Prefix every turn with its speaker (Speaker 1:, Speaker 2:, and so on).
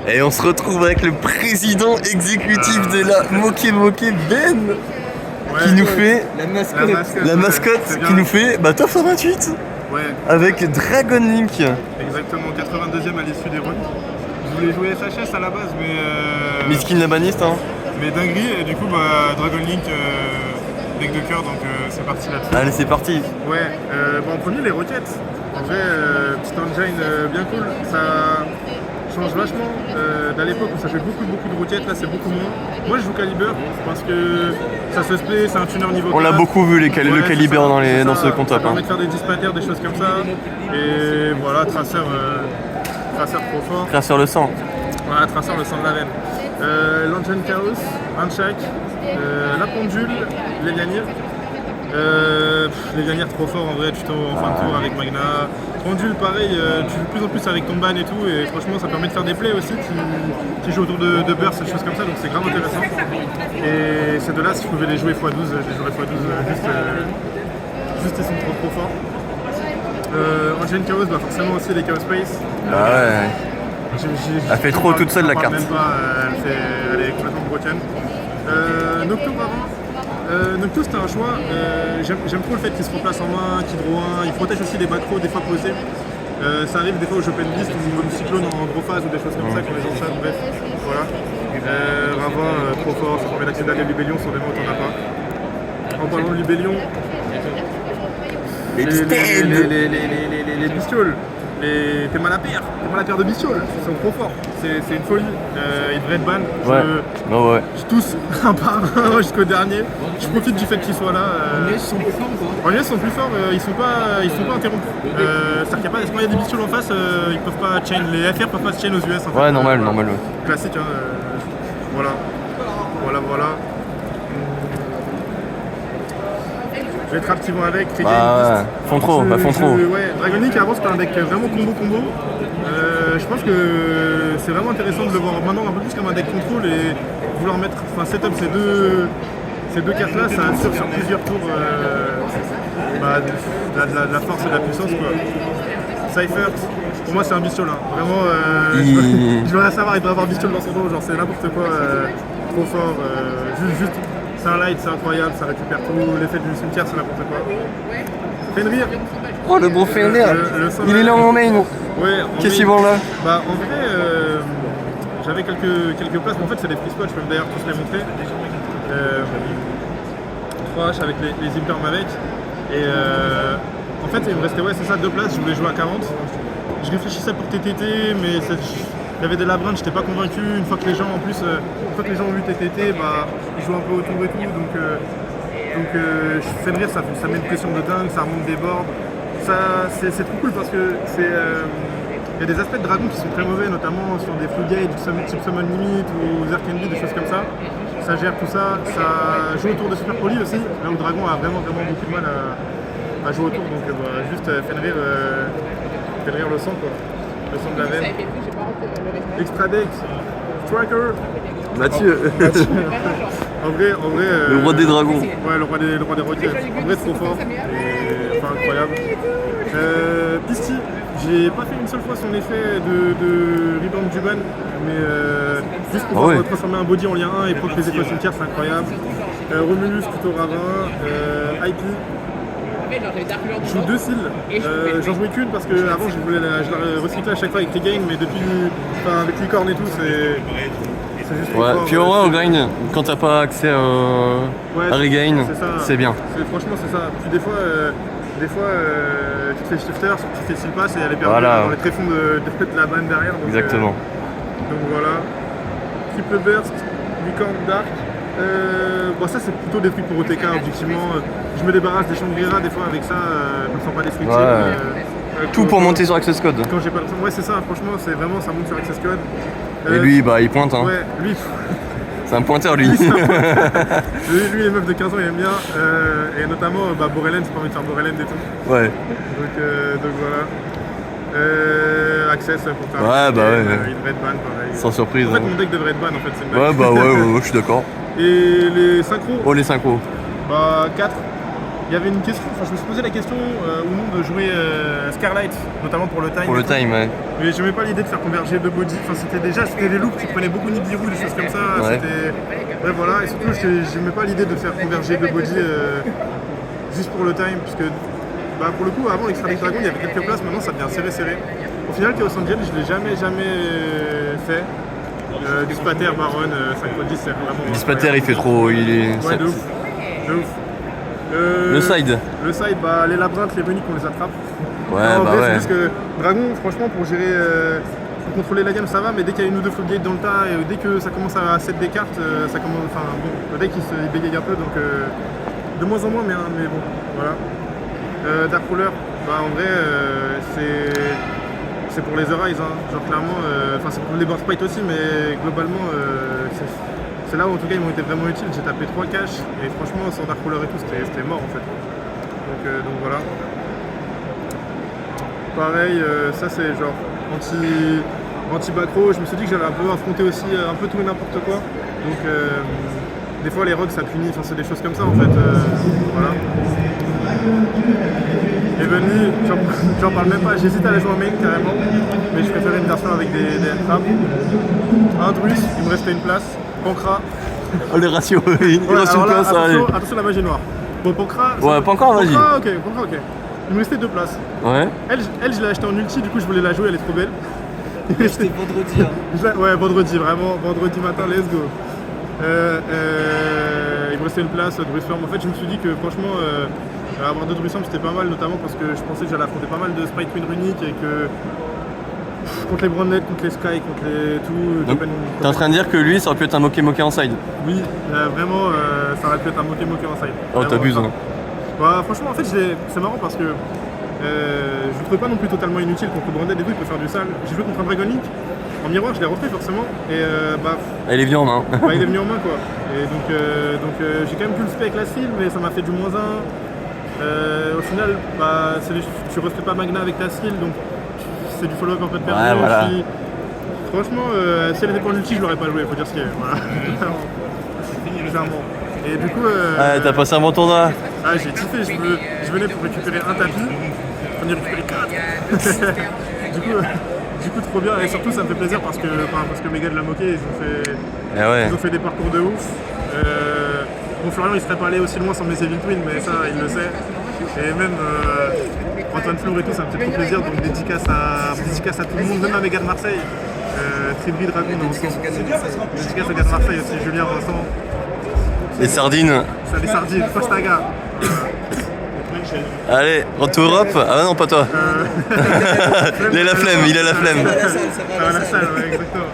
Speaker 1: Et on se retrouve avec le président exécutif de la Moké Moké, Ben, qui nous fait la mascotte qui nous fait Tough 28 avec Dragon Link.
Speaker 2: Exactement, 82e à l'issue des runs. Je voulais jouer SHS à la base, mais.
Speaker 1: Miskin la baniste, hein.
Speaker 2: Mais dinguerie, et du coup, Dragon Link, deck de cœur, donc c'est parti là-dessus.
Speaker 1: Allez, c'est parti.
Speaker 2: Ouais, en premier, les roquettes. En vrai, petite engine bien cool. Ça change vachement d'à l'époque où ça fait beaucoup de roquettes, là c'est beaucoup moins. Moi je joue Caliber parce que ça se plaît, c'est un tuner niveau 4.
Speaker 1: On l'a beaucoup vu le Caliber dans ce compte.
Speaker 2: Ça permet de faire des dispaters, des choses comme ça. Et voilà, Tracer trop fort.
Speaker 1: Tracer le sang.
Speaker 2: Voilà, Tracer le sang de la veine. L'Engine Chaos, Uncheck, la pendule, les Lianirs. Les Lianirs trop fort en vrai, tuto en fin de tour avec Magna. Pendule pareil, tu joues de plus en plus avec ton ban et tout, et franchement ça permet de faire des plays aussi qui jouent autour de burst et des choses comme ça, donc c'est grave intéressant. Et ces deux là, si je pouvais les jouer x12, je les jouerais x12, juste ils sont trop forts. Engine Chaos, forcément aussi les Chaos Space.
Speaker 1: Elle fait trop toute seule la carte.
Speaker 2: Même pas, elle est complètement broken. Nocto avant. Nocto c'était un choix, j'aime trop le fait qu'il se replace en main, qu'il draw 1, il protège aussi les macros des fois posés. Ça arrive des fois où j'open list ou une cyclone en gros phase ou des choses comme ça quand les gens savent, bref, voilà. Ravin trop fort, ça permet d'accéder à des libellions sur des mots où t'en as pas. En parlant de libellions, les bestioles, t'es mal à paire de bestioles, ils sont trop forts, c'est une folie, ils devraient être ban. Je tousse un par un jusqu'au dernier, je profite du fait qu'ils soient là.
Speaker 3: En US ils sont plus forts ou pas?
Speaker 2: En US ils sont plus forts, ils sont pas interrompus. C'est-à-dire qu'il quand il y a des bestioles en face, ils peuvent pas chain, les FR peuvent pas se chain aux US en fait.
Speaker 1: Ouais, normal.
Speaker 2: Classique, hein, voilà. Je vais être activant avec,
Speaker 1: font trop.
Speaker 2: Ouais, Dragon Link avant c'était un deck vraiment combo. Je pense que c'est vraiment intéressant de le voir maintenant un peu plus comme un deck contrôle et vouloir mettre, setup ces deux cartes là, ça assure sur plusieurs tours de la force et de la puissance quoi. Cypher, pour moi c'est un bestiole, hein. Vraiment je veux rien savoir, il devrait avoir bestiole dans son dos, genre c'est n'importe quoi, trop fort, juste c'est un light, c'est incroyable, ça récupère tout, l'effet du cimetière c'est n'importe quoi. Fenrir.
Speaker 1: Oh le beau Fenrir, il est là en main.
Speaker 2: Ouais,
Speaker 1: qu'est-ce qu'ils vendent là?
Speaker 2: En vrai, j'avais quelques places, mais en fait c'est des free spots, je peux d'ailleurs tous les montrer. 3H avec les impermes avec. Et en fait il me restait c'est ça, 2 places, je voulais jouer à 40. Je réfléchissais pour TTT, mais il y avait des labyrinthes, j'étais pas convaincu. Une fois que les gens ont vu TTT, ils jouent un peu autour et tout. Donc Fenrir ça met une pression de dingue, ça remonte des boards. C'est trop cool parce que il y a des aspects de dragon qui sont très mauvais, notamment sur des full gate, type summon limit ou Zerkenby, des choses comme ça. Ça gère tout ça, ça joue autour de Super Poly aussi, là où le dragon a vraiment beaucoup de mal à jouer autour, donc juste Fenrir le sang quoi, le sang de la veine. Extra deck, Striker.
Speaker 1: Mathieu.
Speaker 2: En vrai
Speaker 1: le roi des dragons.
Speaker 2: Ouais, le roi des roquettes. En vrai trop fort, incroyable. Pisty, j'ai pas fait une seule fois son effet de rebound du ban, mais juste pour pouvoir transformer un body en lien 1 et proc les effets cimetière, c'est incroyable. Romulus, plutôt Ravin, IP. Je joue 2 seals, j'en jouais qu'une parce que avant je la recyclais à chaque fois avec Regain, mais depuis, avec Licorne et tout, c'est juste fort.
Speaker 1: Puis en vrai, au grind, quand t'as pas accès à Regain, c'est bien.
Speaker 2: Franchement, c'est ça. Puis des fois tu te fais shifter, tu fais seal pass et elle est perdue dans les tréfonds de la banne derrière. Donc,
Speaker 1: exactement.
Speaker 2: Donc voilà. Triple burst, Licorne Dark. Ça c'est plutôt des trucs pour OTK objectivement. Je me débarrasse des Shangri-La des fois avec ça, je me sens pas destructible.
Speaker 1: Tout pour monter sur Access Code.
Speaker 2: Quand j'ai pas le temps. Ouais c'est ça, franchement c'est vraiment ça monte sur Access Code.
Speaker 1: Et lui il pointe hein.
Speaker 2: Ouais, lui.
Speaker 1: C'est un pointeur lui.
Speaker 2: Lui les meufs de 15 ans il aime bien. Et notamment Borellen, c'est pas envie de faire Borellen et tout.
Speaker 1: Ouais.
Speaker 2: Donc voilà. Access pour faire
Speaker 1: il
Speaker 2: devrait être ban pareil.
Speaker 1: Sans surprise.
Speaker 2: En fait mon deck devrait être ban en fait, c'est une blague.
Speaker 1: Je suis d'accord.
Speaker 2: Et les synchros.
Speaker 1: Oh les synchros.
Speaker 2: 4. il y avait une question, enfin je me suis posé la question ou non de jouer Scarlight, notamment pour le time.
Speaker 1: Pour le time, ouais.
Speaker 2: Mais j'aimais pas l'idée de faire converger deux body, enfin c'était des loops qui prenaient beaucoup Nibiru, des choses comme ça,
Speaker 1: Ouais.
Speaker 2: ouais voilà, et surtout j'aimais pas l'idée de faire converger deux body juste pour le time, puisque bah, pour le coup avant Extra Dragon il y avait quelques places, maintenant ça devient serré. Au final Chaos Angel je l'ai jamais fait. Dispater, Baron, 5x10 c'est vraiment...
Speaker 1: Dispater il fait trop. Il est...
Speaker 2: Ouais de ouf.
Speaker 1: Le side.
Speaker 2: Le side, bah les labyrinthes, les runiques on les attrape.
Speaker 1: Ouais,
Speaker 2: non, en
Speaker 1: bah
Speaker 2: vrai,
Speaker 1: ouais.
Speaker 2: c'est juste que Dragon, franchement, pour gérer, pour contrôler la game, ça va, mais dès qu'il y a une ou deux floodgates dans le tas, et dès que ça commence à set des cartes, ça commence, enfin bon, le deck il bégaye un peu, donc de moins en moins, mais bon, voilà. Dark Ruler, bah en vrai, c'est pour les Arise, hein. Genre clairement, enfin c'est pour les board sprite aussi, mais globalement, c'est là où en tout cas ils m'ont été vraiment utiles. J'ai tapé 3 caches, et franchement, sans Dark Ruler et tout, c'était mort en fait. Donc voilà. Pareil, ça c'est genre anti-backrow, je me suis dit que j'allais un peu affronter aussi un peu tout et n'importe quoi. Donc des fois les rogues ça punit, enfin c'est des choses comme ça en fait. Voilà. Evenly, j'en parle même pas, j'hésite à la jouer en main carrément, mais je préférais une version avec des trappes. Un Druis, il me restait une place. Pancra.
Speaker 1: Oh les ratios, il
Speaker 2: Ouais,
Speaker 1: reste une
Speaker 2: alors là,
Speaker 1: place, allez.
Speaker 2: attention la magie noire. Bon, Pancra.
Speaker 1: Ouais, pas encore, vas-y.
Speaker 2: Pancra, ok. Il me restait 2 places.
Speaker 1: Ouais.
Speaker 2: Elle, je l'ai achetée en ulti, du coup je voulais la jouer, elle est trop belle.
Speaker 3: C'était vendredi. Hein.
Speaker 2: Ouais, vendredi, vraiment, vendredi matin, let's go. Il me restait une place, Druisform. En fait, je me suis dit que franchement, avoir 2 Druisform c'était pas mal, notamment parce que je pensais que j'allais affronter pas mal de Sprite Queen runiques et que. Contre les Brownlet, contre les Sky, contre les tout.
Speaker 1: Donc, t'es en train de dire que lui, ça aurait pu être un moqué en side.
Speaker 2: Oui, vraiment, ça aurait pu être un moqué en side.
Speaker 1: Oh, t'abuses, hein.
Speaker 2: Bah, franchement, en fait, c'est marrant parce que je le trouvais pas non plus totalement inutile contre le Brownlet, des fois il peut faire du sale. J'ai joué contre un Dragon Link, en miroir, je l'ai refait forcément, et bah.
Speaker 1: Elle est venue en main.
Speaker 2: Bah, il est venu en main quoi. Et donc j'ai quand même pu le spec avec la style, mais ça m'a fait du -1. Au final, bah, tu refais pas Magna avec ta style, donc c'est du follow-up un peu de perdu.
Speaker 1: Ouais, voilà.
Speaker 2: Puis, franchement, si elle était pour l'ulti, je l'aurais pas joué, faut dire ce qu'il y a. Voilà. Clairement. Et du coup.
Speaker 1: Ouais, t'as passé un bon tournoi.
Speaker 2: Ah, j'ai kiffé, je venais pour récupérer un tapis, j'en ai récupéré 4. du coup, trop bien, et surtout ça me fait plaisir parce que mes gars de la moquée, ils ont fait des parcours de ouf. Bon, Florian il serait pas allé aussi loin sans mes Evil Twin, mais ça il le sait. Et même Antoine Flour et tout, ça me fait trop plaisir, donc dédicace à tout le monde, même à mes gars de Marseille. Tribri, Dragoon, dédicace aux gars de Marseille aussi, Julien, Vincent.
Speaker 1: Les sardines.
Speaker 2: Ça, les sardines, Pastaga.
Speaker 1: Allez, retour Europe. Ah non, pas toi. Il a la flemme, il a la flemme.
Speaker 2: Ça va la salle, ouais, exactement.